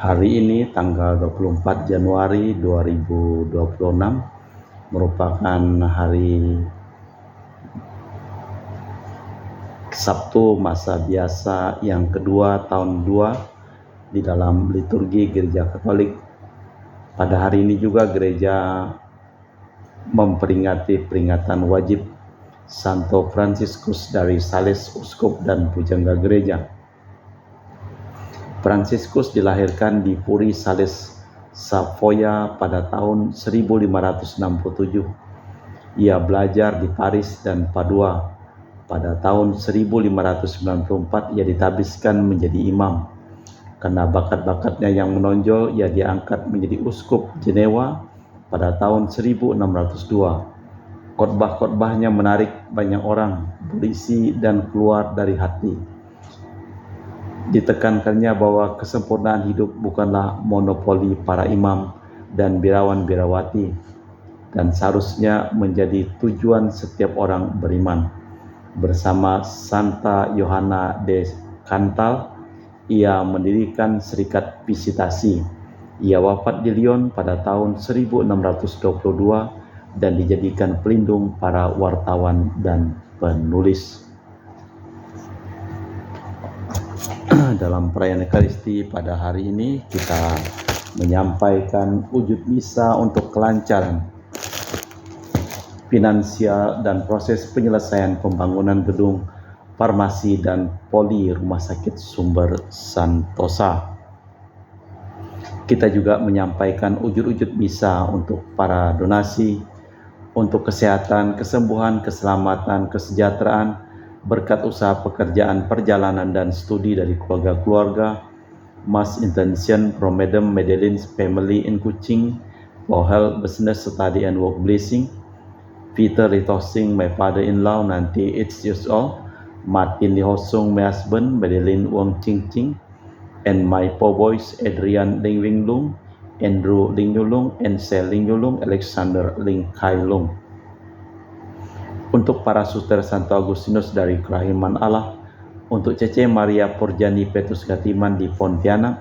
Hari ini tanggal 24 Januari 2026 merupakan hari Sabtu masa biasa yang kedua tahun 2 di dalam liturgi Gereja Katolik. Pada hari ini juga gereja memperingati peringatan wajib Santo Fransiskus dari Sales, uskup dan pujangga gereja. Fransiskus dilahirkan di Puri Sales, Savoia pada tahun 1567. Ia belajar di Paris dan Padua. Pada tahun 1594 ia ditabiskan menjadi imam. Karena bakat-bakatnya yang menonjol, ia diangkat menjadi uskup Jenewa pada tahun 1602. Khotbah-khotbahnya menarik banyak orang, berisi dan keluar dari hati. Ditekankannya bahwa kesempurnaan hidup bukanlah monopoli para imam dan birawan-birawati, dan seharusnya menjadi tujuan setiap orang beriman. Bersama Santa Yohana de Cantal, ia mendirikan Serikat Visitasi. Ia wafat di Lyon pada tahun 1622 dan dijadikan pelindung para wartawan dan penulis. Dalam perayaan Ekaristi pada hari ini kita menyampaikan wujud misa untuk kelancaran finansial dan proses penyelesaian pembangunan gedung farmasi dan poli Rumah Sakit Sumber Santosa. Kita juga menyampaikan wujud-wujud misa untuk para donasi, untuk kesehatan, kesembuhan, keselamatan, kesejahteraan, berkat usaha pekerjaan, perjalanan, dan studi dari keluarga-keluarga, Mass Intention from Madam Madeline's family in Kuching, for health, business, study, and work blessing, Peter Litosing, my father-in-law, 98 years old, Martin Lihosung, my husband, Madeline Wong Ching Ching, and my four boys, Adrian Ling Wing Lung, Andrew Ling Yulung, and Sel Ling Yulung, Alexander Ling Kai Lung. Untuk para suster Santo Agustinus dari Kerahiman Allah, untuk Cece Maria Porjani Petrus Gatiman di Pontianak,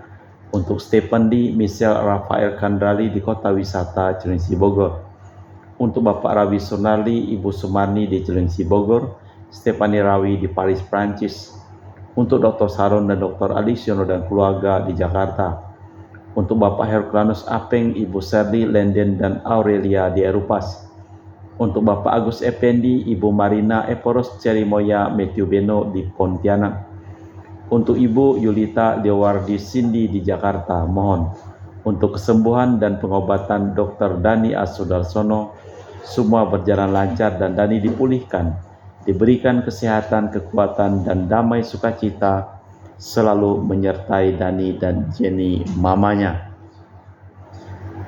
untuk Stephen Di Michel Rafael Kandrali di Kota Wisata Cilengsi Bogor, untuk Bapak Rawi Sunarli, Ibu Sumarni di Cilengsi Bogor, Stefani Rawi di Paris, Prancis, untuk Dr. Saron dan Dr. Alisiono dan keluarga di Jakarta, untuk Bapak Herculanus Apeng, Ibu Serli, Lenden, dan Aurelia di Erupas, untuk Bapak Agus Effendi, Ibu Marina Eporos Cerimoya Matthew Beno di Pontianak, untuk Ibu Yulita Dewardi Cindy di Jakarta, mohon untuk kesembuhan dan pengobatan Dr. Dani Asudarsono, semua berjalan lancar dan Dani dipulihkan, diberikan kesehatan, kekuatan, dan damai sukacita selalu menyertai Dani dan Jenny mamanya.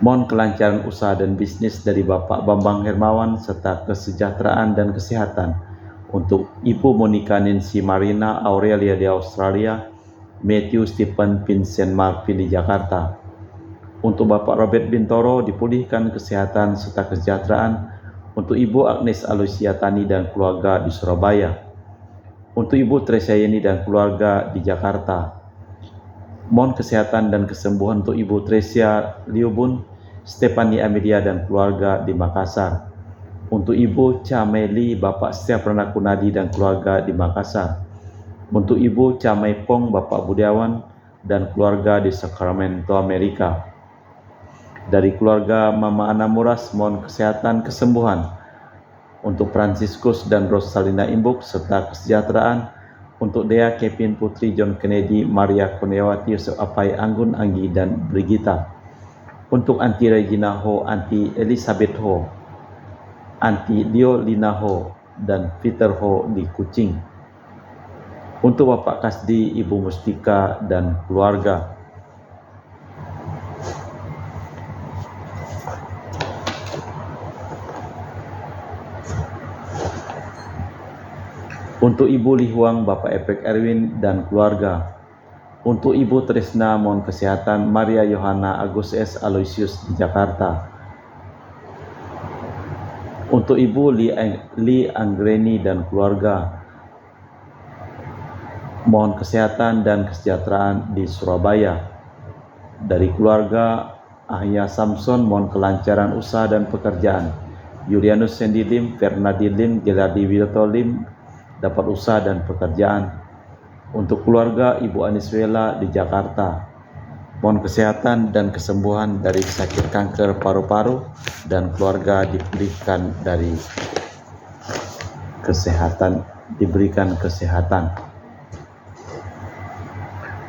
Mohon kelancaran usaha dan bisnis dari Bapak Bambang Hermawan serta kesejahteraan dan kesehatan untuk Ibu Monica Nancy Marina Aurelia di Australia, Matthew Stephen Vincent Marvin di Jakarta. Untuk Bapak Robert Bintoro dipulihkan kesehatan serta kesejahteraan, untuk Ibu Agnes Aloysia Tani dan keluarga di Surabaya, untuk Ibu Tresia Yeni dan keluarga di Jakarta. Mohon kesehatan dan kesembuhan untuk Ibu Tresia Liubun, Stefani Amelia dan keluarga di Makassar, untuk Ibu Cameli Bapak Setiaprana Kunadi dan keluarga di Makassar, untuk Ibu Camai Pong Bapak Budiawan dan keluarga di Sacramento, Amerika. Dari keluarga Mama Ana Muras mohon kesehatan, kesembuhan untuk Fransiskus dan Rosalina Imbuk serta kesejahteraan untuk Dea Kevin Putri John Kennedy, Maria Kurniawati, Yusuf Apai Anggun Anggi dan Brigita. Untuk Anti Regina Ho, Anti Elizabeth Ho, Anti Diolina Ho, dan Peter Ho di Kuching. Untuk Bapak Kasdi, Ibu Mustika, dan keluarga. Untuk Ibu Lihuang, Bapak Epek Erwin, dan keluarga. Untuk Ibu Trisna mohon kesehatan, Maria Yohana Agus S. Aloysius di Jakarta. Untuk Ibu Li Anggreni dan keluarga, mohon kesehatan dan kesejahteraan di Surabaya. Dari keluarga Ahya Samson mohon kelancaran usaha dan pekerjaan. Julianus Sandy Lim, Fernandi Lim, Geladi Widoto Lim dapat usaha dan pekerjaan. Untuk keluarga Ibu Aniswela di Jakarta, mohon kesehatan dan kesembuhan dari sakit kanker paru-paru dan keluarga diberikan kesehatan.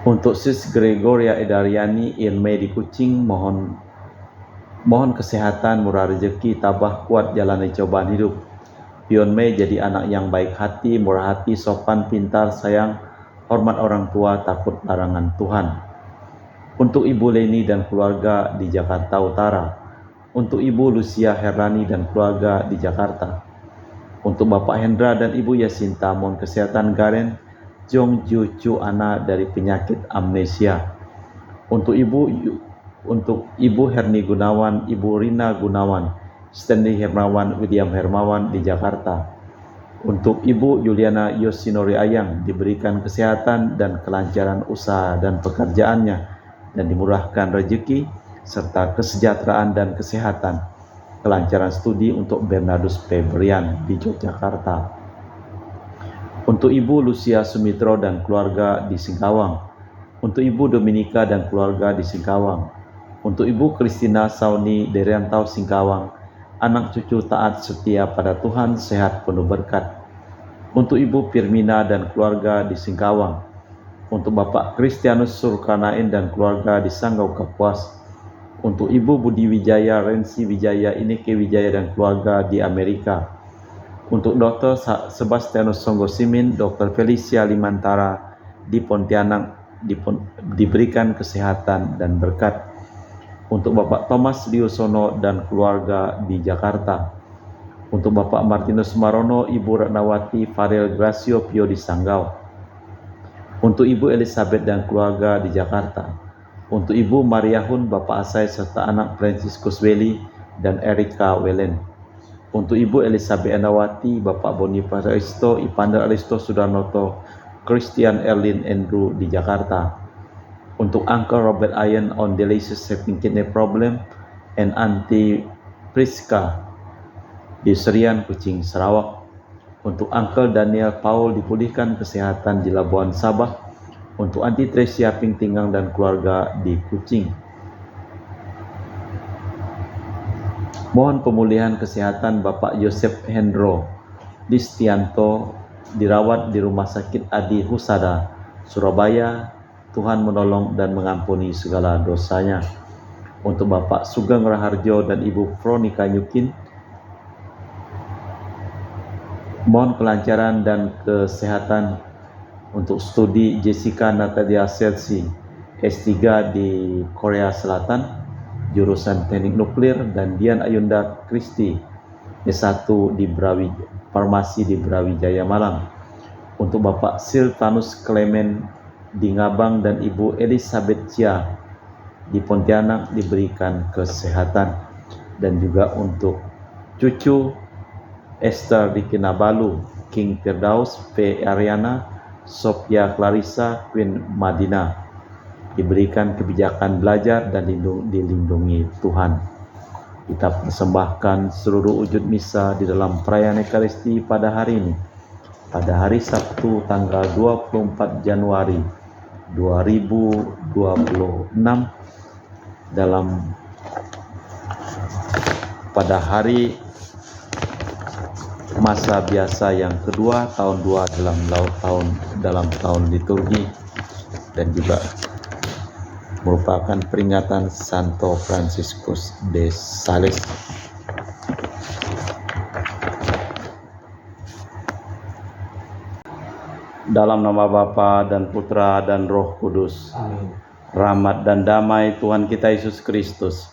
Untuk Sis Gregoria Edariani Ilme di Kucing, mohon kesehatan, murah rezeki, tabah kuat jalani cobaan hidup. Pion Mei jadi anak yang baik hati, murah hati, sopan, pintar, sayang, hormat orang tua, takut larangan Tuhan. Untuk Ibu Leni dan keluarga di Jakarta Utara. Untuk Ibu Lucia Herlani dan keluarga di Jakarta. Untuk Bapak Hendra dan Ibu Yasinta, mohon kesehatan Garen Jong Ju Ana dari penyakit amnesia. Untuk Ibu Herni Gunawan, Ibu Rina Gunawan, Stanley Hermawan, William Hermawan di Jakarta. Untuk Ibu Juliana Yosinori Ayang diberikan kesehatan dan kelancaran usaha dan pekerjaannya dan dimurahkan rezeki serta kesejahteraan dan kesehatan. Kelancaran studi untuk Bernardus Febrian di Yogyakarta. Untuk Ibu Lucia Sumitro dan keluarga di Singkawang. Untuk Ibu Dominika dan keluarga di Singkawang. Untuk Ibu Kristina Sauni Deriantau Singkawang, anak cucu taat setia pada Tuhan, sehat penuh berkat. Untuk Ibu Firmina dan keluarga di Singkawang. Untuk Bapak Kristianus Surkanain dan keluarga di Sanggau Kapuas. Untuk Ibu Budi Wijaya, Rensi Wijaya, Ineke Wijaya dan keluarga di Amerika. Untuk Dr. Sebastianus Songgosimin, Dr. Felicia Limantara di Pontianak diberikan kesehatan dan berkat. Untuk Bapak Thomas Diosono dan keluarga di Jakarta. Untuk Bapak Martinus Marono, Ibu Ratnawati Farel Gracio Pio di Sanggau. Untuk Ibu Elizabeth dan keluarga di Jakarta. Untuk Ibu Maria Hun, Bapak Asai serta anak Franciscus Welly dan Erika Welen. Untuk Ibu Elizabeth Anawati, Bapak Boniface Aristo, Ipanda Aristo Sudarnoto, Christian Erlin Andrew di Jakarta. Untuk Uncle Robert Ian on dialysis having kidney problem and Auntie Priska di Serian Kucing Sarawak. Untuk Uncle Daniel Paul dipulihkan kesehatan di Labuan Sabah. Untuk Auntie Tresia Pingtingang dan keluarga di Kucing. Mohon pemulihan kesehatan Bapak Yosef Hendro Distianto dirawat di Rumah Sakit Adi Husada, Surabaya. Tuhan menolong dan mengampuni segala dosanya. Untuk Bapak Sugeng Raharjo dan Ibu Veronica Nyukin, mohon kelancaran dan kesehatan untuk studi Jessica Natalia Selsi, S3 di Korea Selatan, jurusan Teknik Nuklir, dan Dian Ayunda Kristi, S1 di Farmasi di Brawijaya Malang. Untuk Bapak Silvanus Clement di Ngabang dan Ibu Elizabeth Chia di Pontianak diberikan kesehatan. Dan juga untuk cucu Esther di Kinabalu, King Firdaus, P. Ariana, Sophia Clarissa, Queen Madina diberikan kebijakan belajar dan dilindungi Tuhan. Kita persembahkan seluruh wujud misa di dalam perayaan Ekaristi pada hari ini, pada hari Sabtu tanggal 24 Januari 2026 pada hari masa biasa yang kedua tahun 2 dalam tahun liturgi, dan juga merupakan peringatan Santo Franciscus de Sales. Dalam nama Bapa dan Putra dan Roh Kudus. Amin. Rahmat dan damai Tuhan kita Yesus Kristus,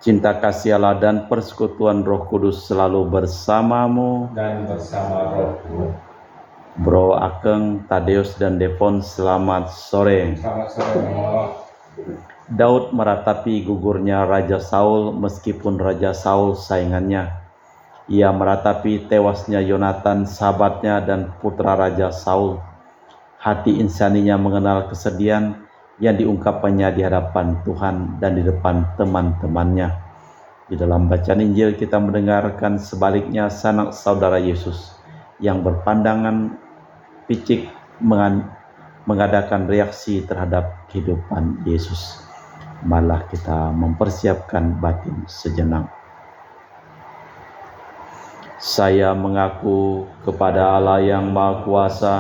cinta kasih Allah dan persekutuan Roh Kudus selalu bersamamu dan bersama rohku. Bro Akeng, Tadeus dan Devon, selamat sore. Selamat sore. Daud meratapi gugurnya Raja Saul meskipun Raja Saul saingannya. Ia meratapi tewasnya Yonatan sahabatnya dan putra Raja Saul. Hati insaninya mengenal kesedihan, yang diungkapkannya di hadapan Tuhan dan di depan teman-temannya. Di dalam bacaan Injil kita mendengarkan sebaliknya sanak saudara Yesus yang berpandangan picik mengadakan reaksi terhadap kehidupan Yesus. Malah kita mempersiapkan batin sejenak. Saya mengaku kepada Allah yang Maha Kuasa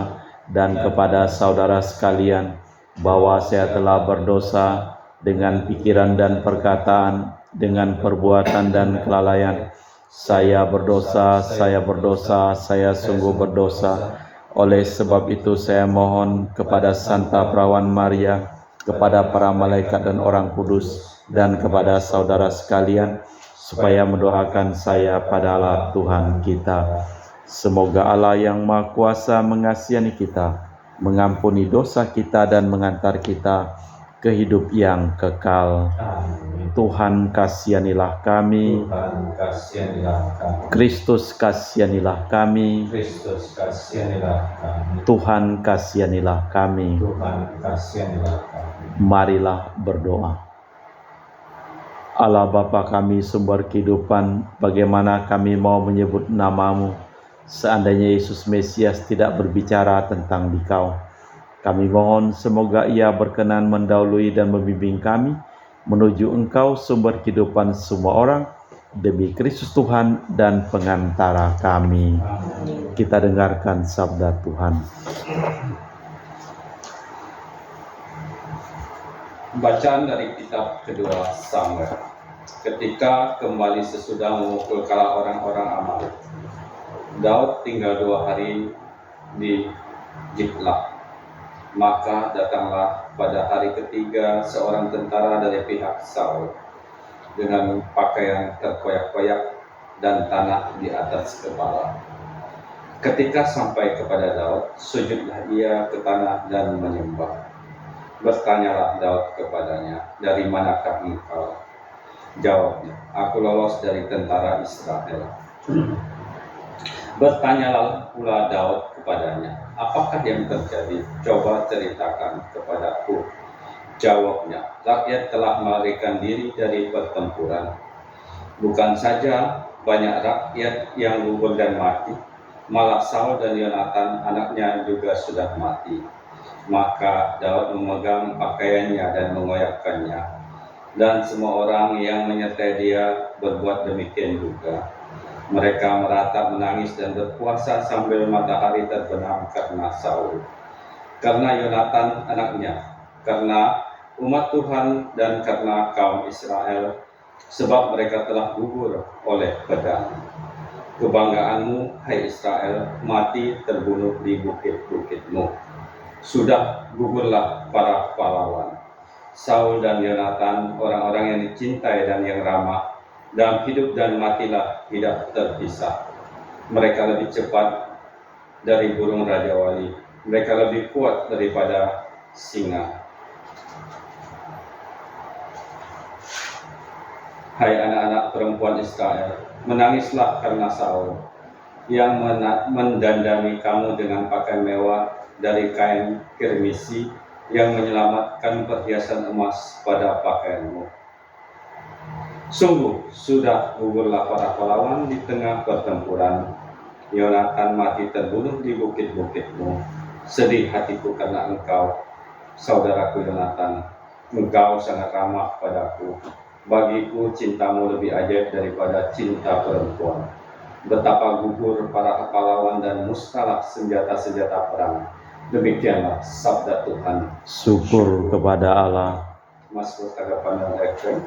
dan kepada saudara sekalian bahwa saya telah berdosa dengan pikiran dan perkataan, dengan perbuatan dan kelalaian. Saya berdosa, saya sungguh berdosa. Oleh sebab itu saya mohon kepada Santa Perawan Maria, kepada para malaikat dan orang kudus, dan kepada saudara sekalian, supaya mendoakan saya pada Allah Tuhan kita. Semoga Allah yang Maha Kuasa mengasihani kita, mengampuni dosa kita dan mengantar kita ke hidup yang kekal. Amin. Tuhan kasihanilah kami. Tuhan kasihanilah kami. Kristus kasihanilah kami. Kristus kasihanilah kami. Tuhan kasihanilah kami. Tuhan kasihanilah kami. Marilah berdoa. Allah Bapa kami sumber kehidupan, bagaimana kami mau menyebut nama-Mu seandainya Yesus Mesias tidak berbicara tentang Dikau. Kami mohon semoga Ia berkenan mendahului dan membimbing kami menuju Engkau sumber kehidupan semua orang, demi Kristus Tuhan dan pengantara kami. Amin. Kita dengarkan sabda Tuhan. Bacaan dari kitab kedua Samuel. Ketika kembali sesudah memukul kala orang-orang Amalek, Daud tinggal 2 hari di Ziklag. Maka datanglah pada hari ketiga seorang tentara dari pihak Saul dengan pakaian terkoyak-koyak dan tanah di atas kepala. Ketika sampai kepada Daud, sujudlah ia ke tanah dan menyembah. Bertanyalah Daud kepadanya, "Dari manakah engkau?" Jawabnya, "Aku lolos dari tentara Israel." Bertanyalah pula Daud kepadanya, "Apakah yang terjadi? Coba ceritakan kepadaku." Jawabnya, "Rakyat telah melarikan diri dari pertempuran. Bukan saja banyak rakyat yang gugur dan mati, malah Saul dan Yonatan anaknya juga sudah mati." Maka Daud memegang pakaiannya dan mengoyakkannya, dan semua orang yang menyertai dia berbuat demikian juga. Mereka meratap, menangis dan berpuasa sambil matahari terbenam karena Saul, karena Yonatan anaknya, karena umat Tuhan dan karena kaum Israel, sebab mereka telah gugur oleh pedang. Kebanggaanmu, hai Israel, mati terbunuh di bukit-bukitmu. Sudah gugurlah para pahlawan, Saul dan Yonatan, orang-orang yang dicintai dan yang ramah, dalam hidup dan matilah tidak terpisah. Mereka lebih cepat dari burung rajawali, mereka lebih kuat daripada singa. Hai anak-anak perempuan Israel, menangislah karena Saul, yang mendandani kamu dengan pakaian mewah dari kain kirmisi, yang menyelamatkan perhiasan emas pada pakaianmu. Sungguh sudah gugurlah para pahlawan di tengah pertempuran. Yonatan mati terbunuh di bukit-bukitmu. Sedih hatiku karena engkau, saudaraku Yonatan. Engkau sangat ramah padaku. Bagiku cintamu lebih ajaib daripada cinta perempuan. Betapa gugur para pahlawan dan musnahlah senjata-senjata perang. Demikianlah sabda Tuhan. Syukur kepada Allah. Mazmur tanggapan dan refreng.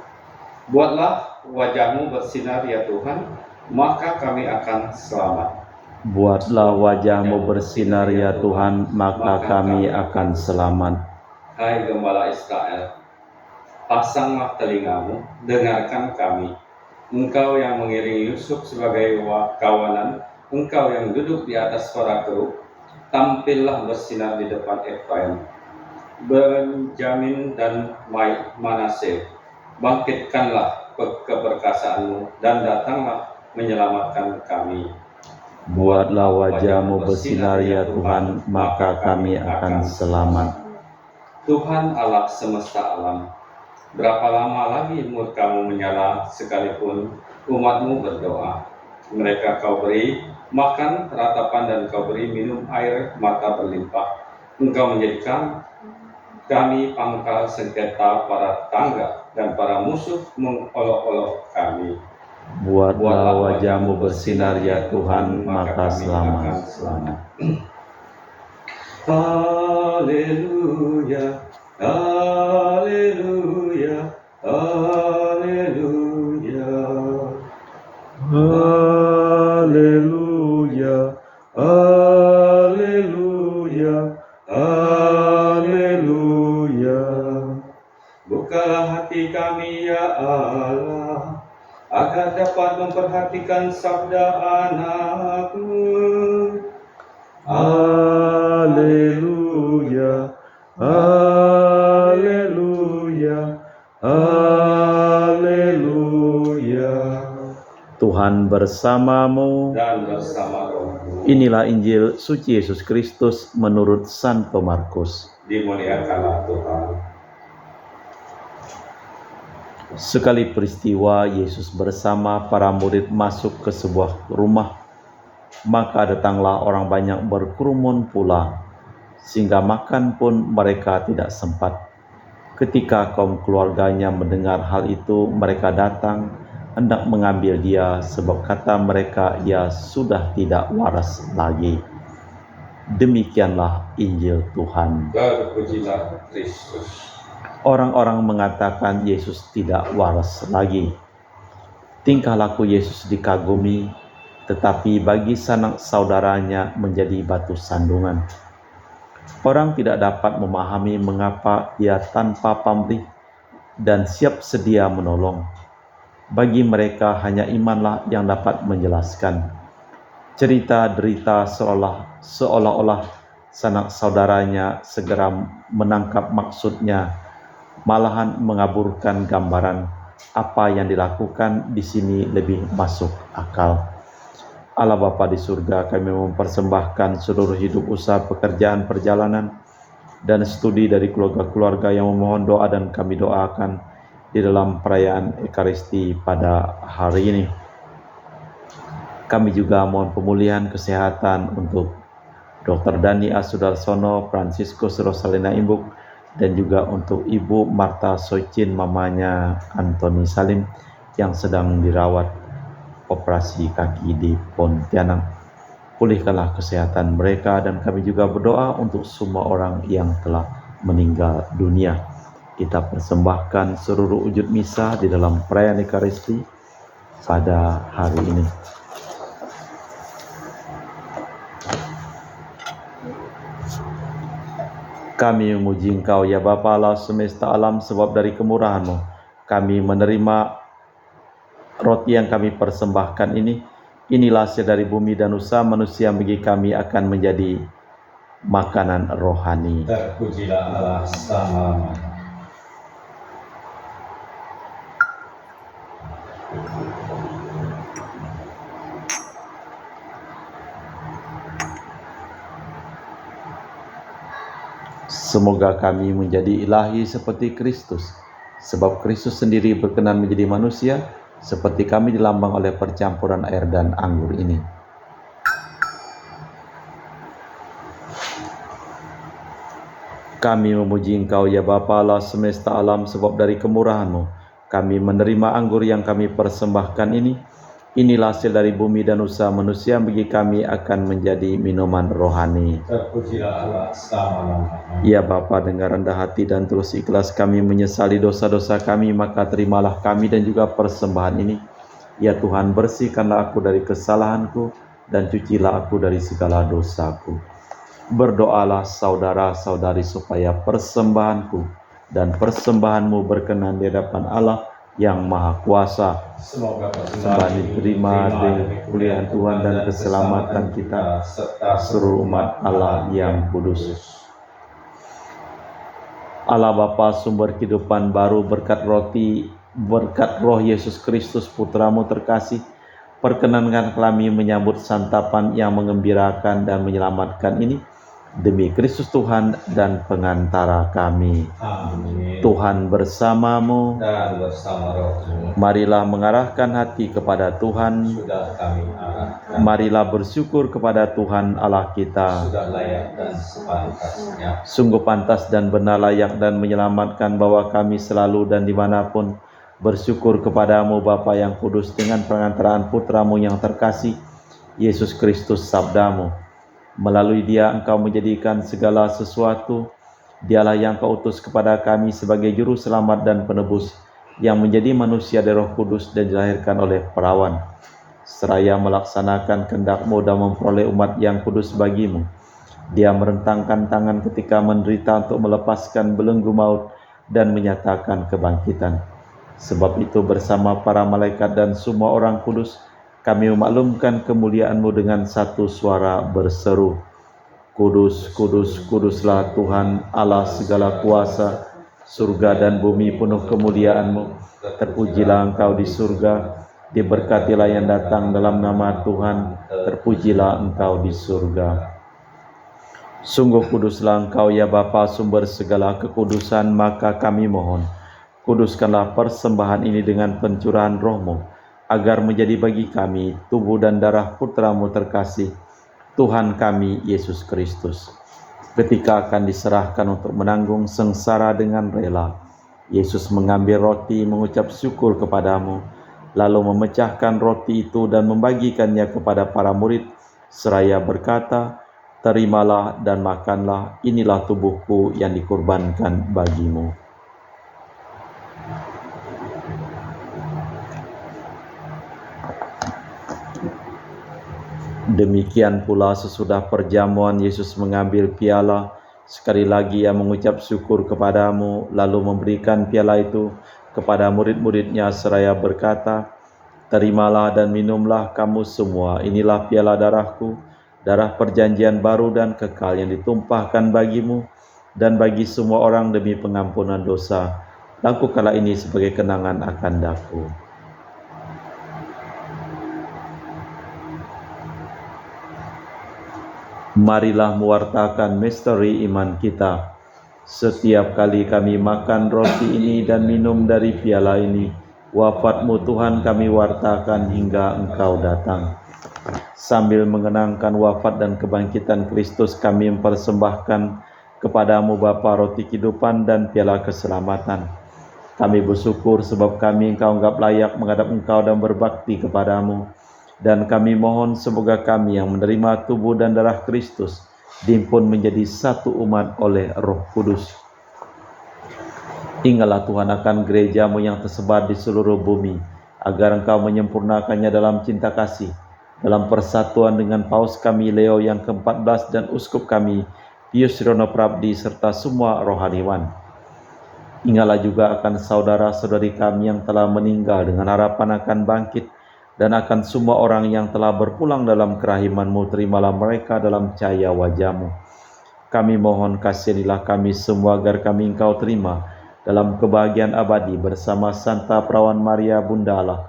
Buatlah wajahmu bersinar ya Tuhan, maka kami akan selamat. Buatlah wajahmu bersinar ya Tuhan, maka kami akan selamat. Hai Gembala Israel, pasanglah telingamu, dengarkan kami. Engkau yang mengiringi Yusuf sebagai kawanan, engkau yang duduk di atas para kerub, tampillah bersinar di depan Efraim, Benjamin dan Manase. Bangkitkanlah keperkasaanmu dan datanglah menyelamatkan kami. Buatlah wajahmu bersinar ya Tuhan, maka kami akan selamat. Tuhan Allah semesta alam, berapa lama lagi murka-Mu menyala sekalipun umat-Mu berdoa? Mereka Kau beri makan ratapan dan Kau beri minum air mata berlimpah. Engkau menjadikan kami pangkal sengketa para tangga dan para musuh mengolok-olok kami. Buatlah wajah-Mu bersinar ya Tuhan, maka selamat. Haleluya, haleluya, haleluya. Haleluya, haleluya, haleluya. Bukalah hati kami ya Allah, agar dapat memperhatikan sabda anak-Mu. Haleluya, haleluya, haleluya. Tuhan bersamamu. Dan bersama Roh-Mu. Inilah Injil suci Yesus Kristus menurut Santo Markus. Dimuliakanlah Tuhan. Sekali peristiwa Yesus bersama para murid masuk ke sebuah rumah, maka datanglah orang banyak berkerumun pula, sehingga makan pun mereka tidak sempat. Ketika kaum keluarganya mendengar hal itu, mereka datang hendak mengambil dia, sebab kata mereka, ia sudah tidak waras lagi. Demikianlah Injil Tuhan. Berpujilah Kristus. Orang-orang mengatakan Yesus tidak waras lagi. Tingkah laku Yesus dikagumi, tetapi bagi sanak saudaranya menjadi batu sandungan. Orang tidak dapat memahami mengapa ia tanpa pamrih dan siap sedia menolong. Bagi mereka hanya imanlah yang dapat menjelaskan. Cerita derita seolah-olah sanak saudaranya segera menangkap maksudnya, malahan mengaburkan gambaran apa yang dilakukan di sini lebih masuk akal. Allah Bapa di surga, kami mempersembahkan seluruh hidup, usaha, pekerjaan, perjalanan, dan studi dari keluarga-keluarga yang memohon doa dan kami doakan di dalam perayaan Ekaristi pada hari ini. Kami juga mohon pemulihan kesehatan untuk Dr. Dani Asudarsono, Franciscus Rosalina Imbuk, dan juga untuk Ibu Marta Soicin, mamanya Antoni Salim, yang sedang dirawat operasi kaki di Pontianak. Pulihkanlah kesehatan mereka, dan kami juga berdoa untuk semua orang yang telah meninggal dunia. Kita persembahkan seluruh wujud misa di dalam perayaan Ekaristi pada hari ini. Kami memuji Engkau ya Bapa Allah semesta alam, sebab dari kemurahan-Mu kami menerima roti yang kami persembahkan ini. Inilah hasil dari bumi dan usaha manusia, bagi kami akan menjadi makanan rohani. Terpujilah Allah selama-lamanya. Semoga kami menjadi ilahi seperti Kristus, sebab Kristus sendiri berkenan menjadi manusia, seperti kami dilambang oleh percampuran air dan anggur ini. Kami memuji Engkau ya Bapa Allah semesta alam, sebab dari kemurahan-Mu kami menerima anggur yang kami persembahkan ini. Inilah hasil dari bumi dan usaha manusia, bagi kami akan menjadi minuman rohani. Terpujilah Allah selama-lamanya. Ya Bapa, dengan rendah hati dan terus ikhlas kami menyesali dosa-dosa kami, maka terimalah kami dan juga persembahan ini. Ya Tuhan, bersihkanlah aku dari kesalahanku dan cucilah aku dari segala dosaku. Berdoalah saudara-saudari supaya persembahanku dan persembahanmu berkenan di hadapan Allah yang Maha Kuasa. Semoga Persembahan diterima demi kemuliaan Tuhan dan keselamatan kita serta seluruh umat Allah yang kudus. Allah Bapa, sumber kehidupan baru, berkat roh Yesus Kristus Putra-Mu terkasih, perkenankan kami menyambut santapan yang mengembirakan dan menyelamatkan ini Demi Kristus Tuhan dan pengantara kami. Amin. Tuhan bersamamu. Dan bersama rohmu. Marilah mengarahkan hati kepada Tuhan. Sudah kami arahkan. Marilah bersyukur kepada Tuhan Allah kita. Sudah layak dan sepantasnya. Sungguh pantas dan benar, layak dan menyelamatkan bahwa kami selalu dan dimanapun bersyukur kepadamu Bapa yang kudus, dengan pengantaraan Putramu yang terkasih, Yesus Kristus sabdamu. Melalui Dia Engkau menjadikan segala sesuatu. Dialah yang Kau utus kepada kami sebagai juru selamat dan penebus, yang menjadi manusia dari Roh Kudus dan dilahirkan oleh perawan, seraya melaksanakan kehendak-Mu dan memperoleh umat yang kudus bagimu. Dia merentangkan tangan ketika menderita untuk melepaskan belenggu maut dan menyatakan kebangkitan. Sebab itu bersama para malaikat dan semua orang kudus, kami memaklumkan kemuliaan-Mu dengan satu suara berseru, Kudus, kudus, kuduslah Tuhan Allah segala kuasa, surga dan bumi penuh kemuliaan-Mu. Terpujilah Engkau di surga, diberkatilah yang datang dalam nama Tuhan, terpujilah Engkau di surga. Sungguh kuduslah Engkau ya Bapa, sumber segala kekudusan, maka kami mohon, kuduskanlah persembahan ini dengan pencurahan Roh-Mu, agar menjadi bagi kami tubuh dan darah Putra-Mu terkasih, Tuhan kami Yesus Kristus. Ketika akan diserahkan untuk menanggung sengsara dengan rela, Yesus mengambil roti, mengucap syukur kepadamu, lalu memecahkan roti itu dan membagikannya kepada para murid, seraya berkata, Terimalah dan makanlah, inilah tubuhku yang dikurbankan bagimu. Demikian pula sesudah perjamuan Yesus mengambil piala, sekali lagi Ia mengucap syukur kepadamu, lalu memberikan piala itu kepada murid-muridnya seraya berkata, Terimalah dan minumlah kamu semua, inilah piala darahku, darah perjanjian baru dan kekal yang ditumpahkan bagimu dan bagi semua orang demi pengampunan dosa. Lakukanlah ini sebagai kenangan akan daku. Marilah mewartakan misteri iman kita. Setiap kali kami makan roti ini dan minum dari piala ini, wafat-Mu Tuhan kami wartakan hingga Engkau datang. Sambil mengenangkan wafat dan kebangkitan Kristus, kami mempersembahkan kepadamu Bapa roti kehidupan dan piala keselamatan. Kami bersyukur sebab kami Engkau anggap layak menghadap Engkau dan berbakti kepadamu. Dan kami mohon semoga kami yang menerima tubuh dan darah Kristus dihimpun menjadi satu umat oleh Roh Kudus. Ingatlah Tuhan akan gereja-Mu yang tersebar di seluruh bumi, agar Engkau menyempurnakannya dalam cinta kasih, dalam persatuan dengan Paus kami Leo yang ke-14 dan Uskup kami Pius Rono Prabdi serta semua rohaniwan. Ingatlah juga akan saudara-saudari kami yang telah meninggal dengan harapan akan bangkit, dan akan semua orang yang telah berpulang dalam kerahiman-Mu, terimalah mereka dalam cahaya wajah-Mu. Kami mohon kasihanilah kami semua agar kami Engkau terima dalam kebahagiaan abadi bersama Santa Perawan Maria Bunda Allah,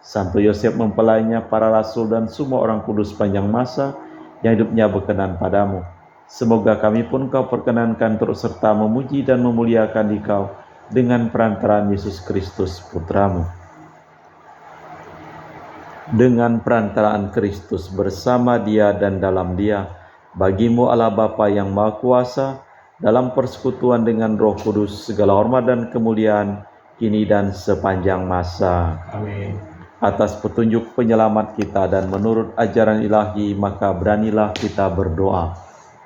Santo Yosef mempelainya, para rasul dan semua orang kudus panjang masa yang hidupnya berkenan padamu. Semoga kami pun Kau perkenankan turut serta memuji dan memuliakan Dikau dengan perantaraan Yesus Kristus Putra-Mu. Dengan perantaraan Kristus, bersama Dia dan dalam Dia, bagi-Mu Allah Bapa yang Maha Kuasa, dalam persekutuan dengan Roh Kudus, segala hormat dan kemuliaan kini dan sepanjang masa. Amin. Atas petunjuk penyelamat kita dan menurut ajaran ilahi, maka beranilah kita berdoa.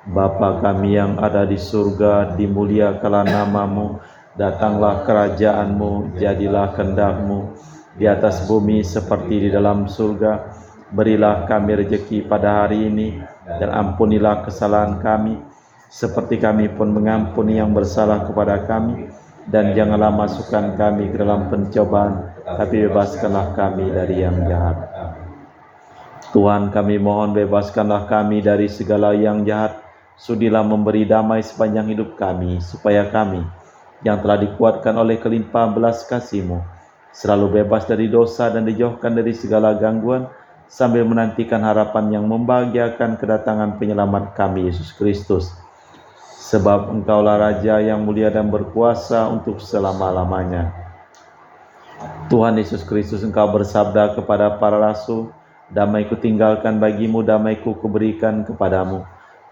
Bapa kami yang ada di surga, dimuliakanlah nama-Mu, datanglah kerajaan-Mu, jadilah kehendak-Mu di atas bumi seperti di dalam surga. Berilah kami rejeki pada hari ini, dan ampunilah kesalahan kami, seperti kami pun mengampuni yang bersalah kepada kami. Dan janganlah masukkan kami ke dalam pencobaan, tapi bebaskanlah kami dari yang jahat. Tuhan, kami mohon bebaskanlah kami dari segala yang jahat. Sudilah memberi damai sepanjang hidup kami, supaya kami yang telah dikuatkan oleh kelimpahan belas kasih-Mu selalu bebas dari dosa dan dijauhkan dari segala gangguan, sambil menantikan harapan yang membahagiakan kedatangan penyelamat kami, Yesus Kristus. Sebab Engkaulah Raja yang mulia dan berkuasa untuk selama-lamanya. Tuhan Yesus Kristus, Engkau bersabda kepada para rasul, damai-Ku tinggalkan bagimu, damai-Ku kuberikan kepadamu.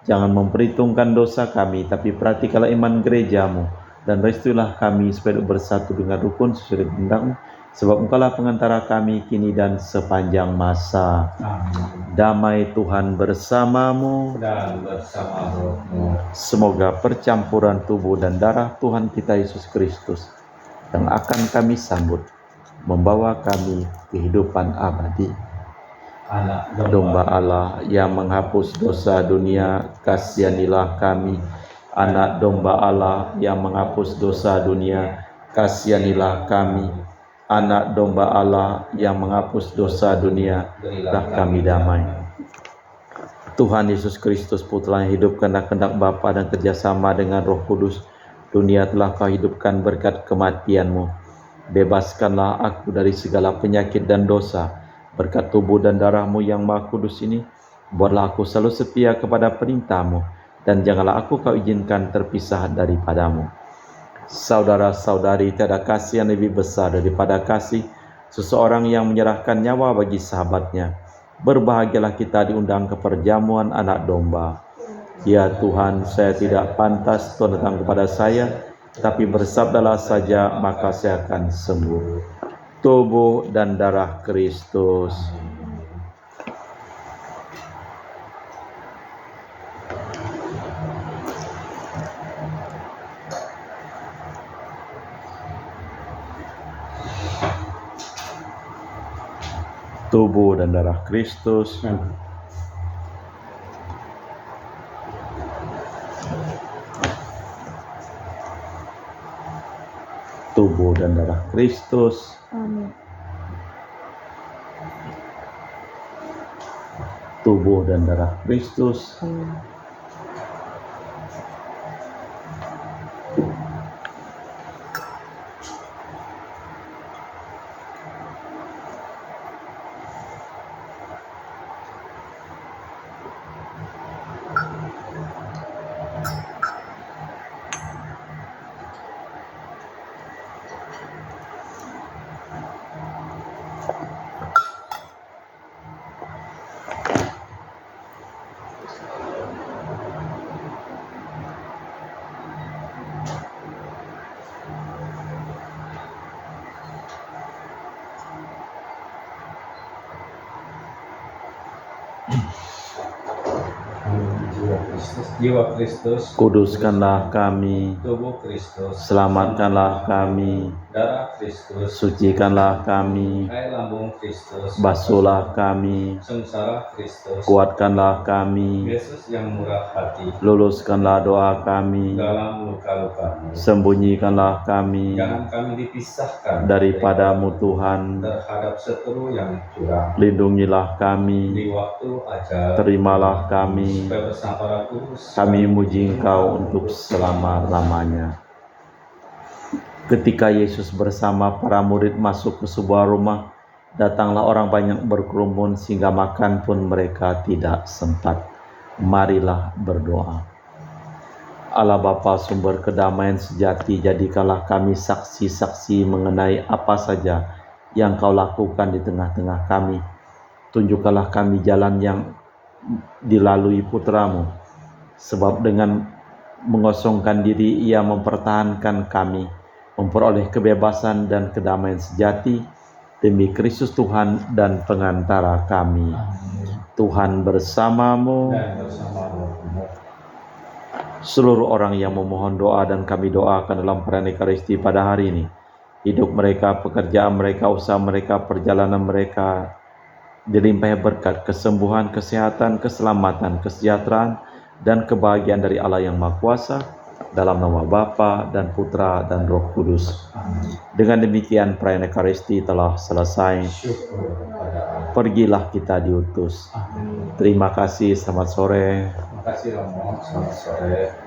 Jangan memperhitungkan dosa kami, tapi perhatikanlah iman gerejamu, dan restuilah kami supaya bersatu dengan rukun sesuai kehendak-Mu, sebab Engkaulah pengantara kami kini dan sepanjang masa. Amin. Damai Tuhan bersamamu. Dan bersama rohmu. Semoga percampuran tubuh dan darah Tuhan kita Yesus Kristus yang akan kami sambut membawa kami kehidupan abadi. Anak Domba Allah yang menghapus dosa dunia, kasihanilah kami. Anak domba Allah yang menghapus dosa dunia, kasihanilah kami. Anak domba Allah yang menghapus dosa dunia, berilah kami damai. Tuhan Yesus Kristus, Putra yang hidup karena kehendak Bapa dan kerjasama dengan Roh Kudus, dunia telah Kau hidupkan berkat kematian-Mu. Bebaskanlah aku dari segala penyakit dan dosa, berkat tubuh dan darah-Mu yang Maha Kudus ini. Buatlah aku selalu setia kepada perintah-Mu, dan janganlah aku Kau izinkan terpisah daripada-Mu. Saudara-saudari, tiada kasih yang lebih besar daripada kasih seseorang yang menyerahkan nyawa bagi sahabatnya. Berbahagialah kita diundang ke perjamuan anak domba. Ya Tuhan, saya tidak pantas Tuhan datang kepada saya, tapi bersabdalah saja maka saya akan sembuh. Tubuh dan darah Kristus. Tubuh dan darah Kristus. Tubuh dan darah Kristus. Amin. Tubuh dan darah Kristus. Jiwa Kristus, Kuduskanlah kami. tubuh Kristus, Selamatkanlah kami. darah Kristus, Sucikanlah kami. air lambung Kristus, Basuhlah kami. sengsara Kristus, Kuatkanlah kami. Yesus yang murah hati, Luluskanlah doa kami. dalam luka-lukamu, Sembunyikanlah kami jangan kami dipisahkan daripadamu Tuhan. terhadap seteru yang curang. Lindungilah kami. Di waktu ajal, Terimalah kami. supaya bersama para kudus, Kami muji Engkau untuk selama-lamanya. Ketika Yesus bersama para murid masuk ke sebuah rumah, datanglah orang banyak berkerumun sehingga makan pun mereka tidak sempat. Marilah berdoa. Allah Bapa, sumber kedamaian sejati, jadikanlah kami saksi-saksi mengenai apa saja yang Kau lakukan di tengah-tengah kami. Tunjukkanlah kami jalan yang dilalui putra-Mu, sebab dengan mengosongkan diri Ia mempertahankan kami, memperoleh kebebasan dan kedamaian sejati demi Kristus Tuhan dan pengantara kami. Tuhan bersamamu. dan bersama rohmu. Seluruh orang yang memohon doa dan kami doakan dalam perayaan Ekaristi pada hari ini, hidup mereka, pekerjaan mereka, usaha mereka, perjalanan mereka dilimpahi berkat, kesembuhan, kesehatan, keselamatan, kesejahteraan, dan kebahagiaan dari Allah yang Maha Kuasa, dalam nama Bapa dan Putra dan Roh Kudus. Dengan demikian perayaan Ekaristi telah selesai. Syukur kepada Allah. Pergilah kita diutus. Terima kasih, selamat sore. Terima kasih Romo, selamat sore.